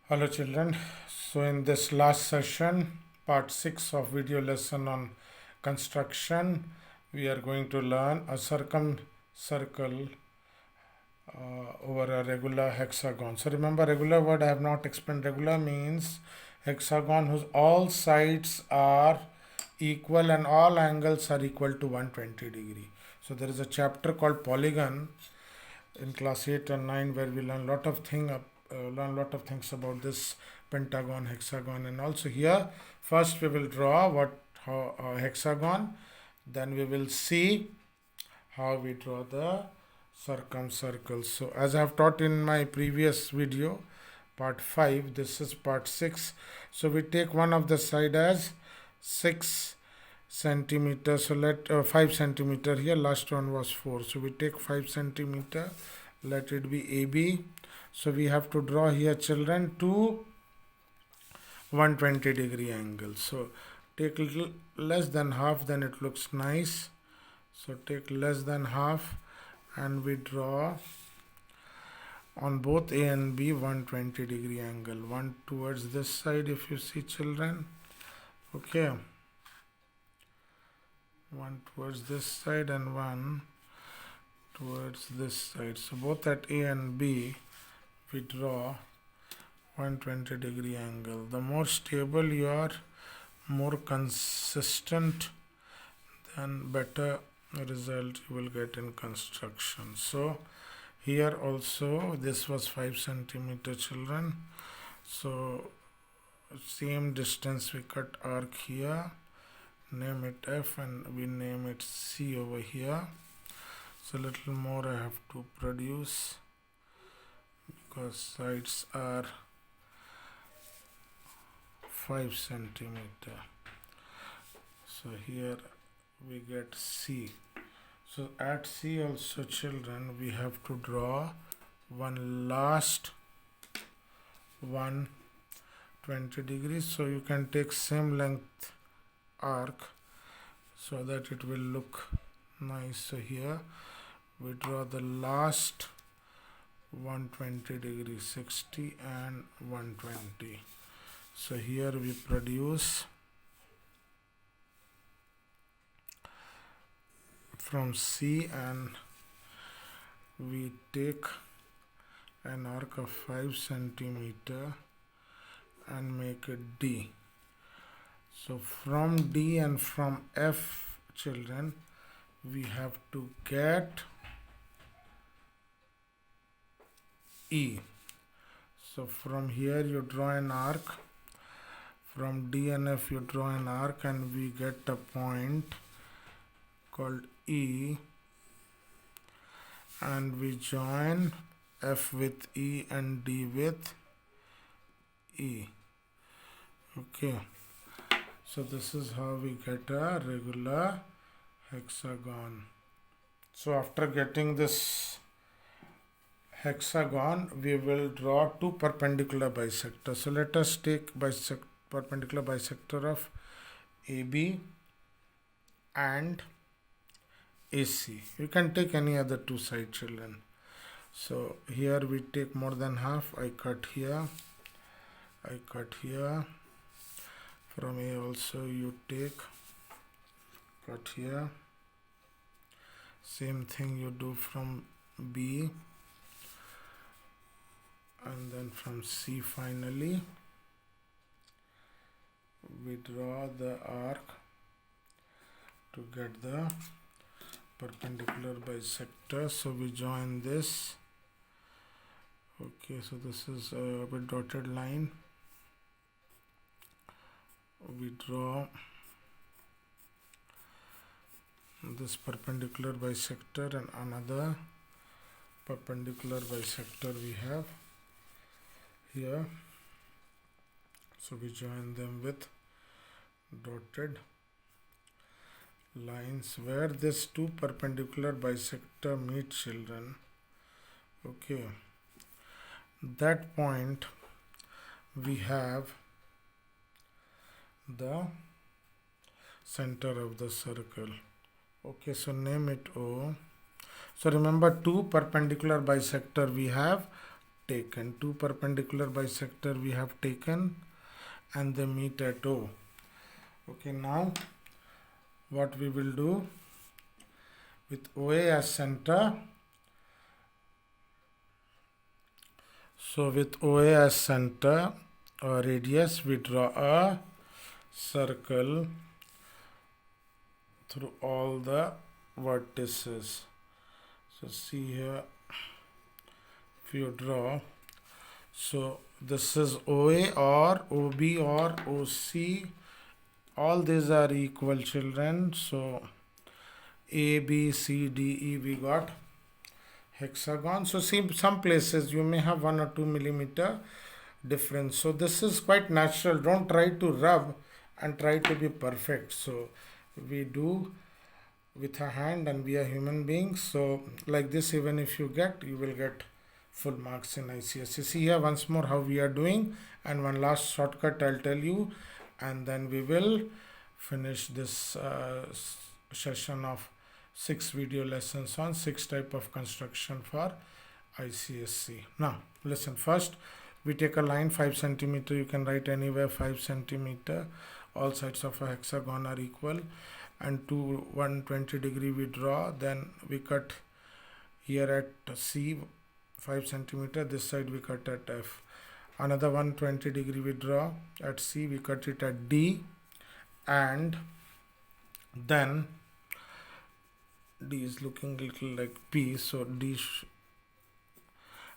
Hello children. So in this last session, part 6 of video lesson on construction, we are going to learn a circumcircle over a regular hexagon. So remember, regular word I have not explained. Regular means hexagon whose all sides are equal and all angles are equal to 120 degree. So there is a chapter called polygon in class 8 and 9 where we learn lot of things about this pentagon, hexagon, and also here first we will draw how a hexagon, then we will see how we draw the circumcircle. So as I have taught in my previous video part 5, this is part 6. So we take one of the side as 6 centimeter, so let 5 centimeter here, last one was 4, so we take 5 centimeter, let it be AB. So we have to draw here children two 120 degree angles. So take little less than half, then it looks nice. So take less than half and we draw on both A and B 120 degree angle, one towards this side if you see children, okay, one towards this side and one towards this side. So both at A and B we draw 120 degree angle. The more stable you are, more consistent, then better result you will get in construction. So here also this was 5 centimeter children, so same distance we cut arc here, name it F and we name it C over here. So little more I have to produce because sides are 5 centimeter. So here we get C. So at C also children we have to draw one last 120 degrees. So you can take same length arc so that it will look nice. So here we draw the last 120 degrees, 60 and 120. So here we produce from C and we take an arc of 5 centimeter and make it D. So from D and from F children we have to get E. So from here you draw an arc, from D and F you draw an arc and we get a point called E and we join F with E and D with E. Okay, so this is how we get a regular hexagon. So after getting this hexagon we will draw two perpendicular bisectors. So let us take perpendicular bisector of AB and AC. You can take any other two side children. So here we take more than half, I cut here, I cut here. From A also you take, cut here. Same thing you do from B and then from C finally we draw the arc to get the perpendicular bisector. So we join this. Okay, so this is a bit dotted line. We draw this perpendicular bisector and another perpendicular bisector we have here. So we join them with dotted lines where this two perpendicular bisector meet children. Okay, that point we have the center of the circle. Okay, so name it O. So remember two perpendicular bisector we have taken. Two perpendicular bisector we have taken and they meet at O. Okay, now what we will do with OA as center. So with OA as center or radius, we draw a circle through all the vertices. So see here, if you draw, so this is OA or OB or OC, all these are equal, children. So A, B, C, D, E, we got hexagon. So see, some places you may have 1 or 2 millimeter difference. So this is quite natural. Don't try to rub and try to be perfect. So we do with a hand and we are human beings. So like this, even if you will get full marks in ICSE. See here once more how we are doing, and one last shortcut I'll tell you, and then we will finish this session of 6 video lessons on 6 type of construction for ICSE. Now listen, first we take a line 5 centimeter. You can write anywhere 5 centimeter. All sides of a hexagon are equal, and to 120 degree we draw. Then we cut here at C 5 centimeter. This side we cut at F. Another 120 degree we draw at C. We cut it at D, and then D is looking little like P, so D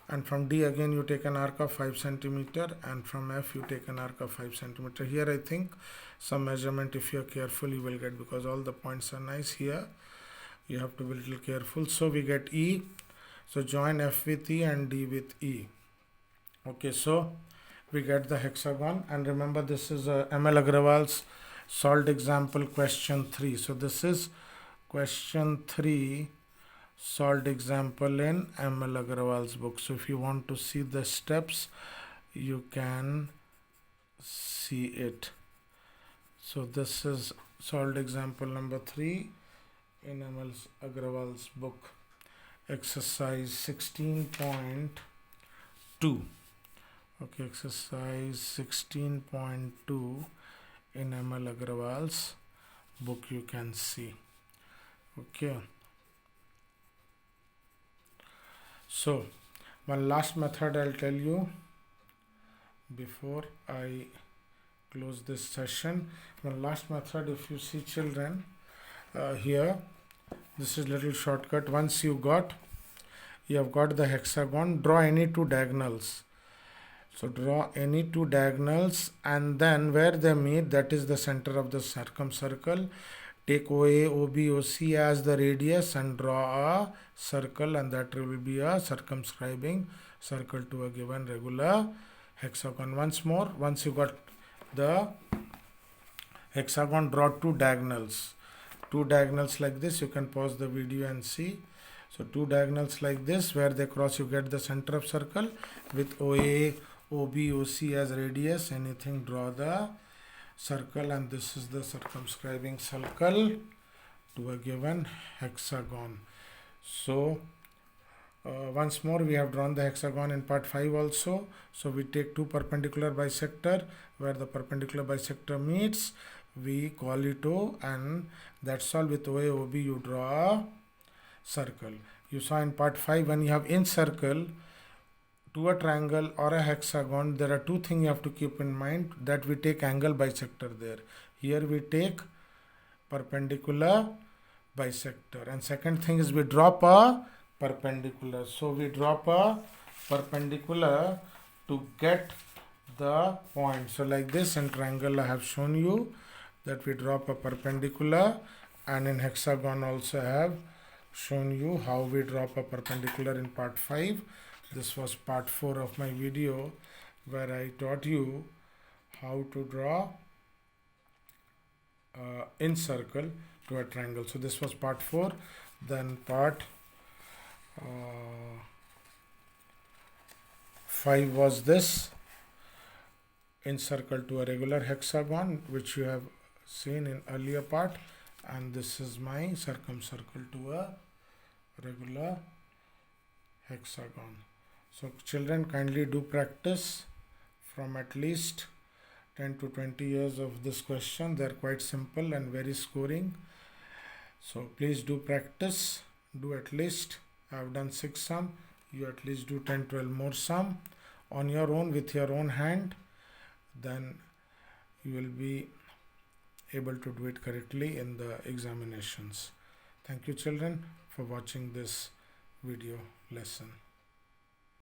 and from D again you take an arc of 5 centimeter, and from F you take an arc of 5 centimeter. Here I think some measurement, if you are careful, you will get, because all the points are nice. Here you have to be little careful. So we get E. So join F with E and D with E. Okay, so we get the hexagon, and remember this is ML Agrawal's solved example question 3. So this is question 3 solved example in ML Agrawal's book. So if you want to see the steps, you can see it. So this is solved example number 3 in ML Agrawal's book, exercise 16.2. Okay, exercise 16.2 in ML Agrawal's book you can see. Okay, so one last method I'll tell you before I close this session. One last method, if you see, children, here this is little shortcut. Once you have got the hexagon, draw any two diagonals. So draw any two diagonals, and then where they meet, that is the center of the circumcircle. Take OA, OB, OC as the radius and draw a circle, and that will be a circumscribing circle to a given regular hexagon. Once more, once you got the hexagon, draw two diagonals. Two diagonals like this. You can pause the video and see. So two diagonals like this, where they cross you get the center of circle. With OA, OB, OC as radius, anything, draw the circle, and this is the circumscribing circle to a given hexagon. So once more, we have drawn the hexagon in part 5 also. So we take two perpendicular bisector, where the perpendicular bisector meets, we call it O, and that's all. With OA, OB you draw a circle. You saw in part 5, when you have in circle to a triangle or a hexagon, there are two things you have to keep in mind, that we take angle bisector there. Here we take perpendicular bisector, and second thing is we drop a perpendicular. So we drop a perpendicular to get the point. So like this, in triangle I have shown you that we drop a perpendicular, and in hexagon also I have shown you how we drop a perpendicular in part 5. This was part 4 of my video, where I taught you how to draw in circle to a triangle. So this was part 4. Then part 5 was this, in circle to a regular hexagon, which you have seen in earlier part, and this is my circumcircle to a regular hexagon. So children, kindly do practice from at least 10 to 20 years of this question. They are quite simple and very scoring. So please do practice. Do at least, I have done 6 sum. You at least do 10, 12 more sum on your own with your own hand. Then you will be able to do it correctly in the examinations. Thank you children for watching this video lesson.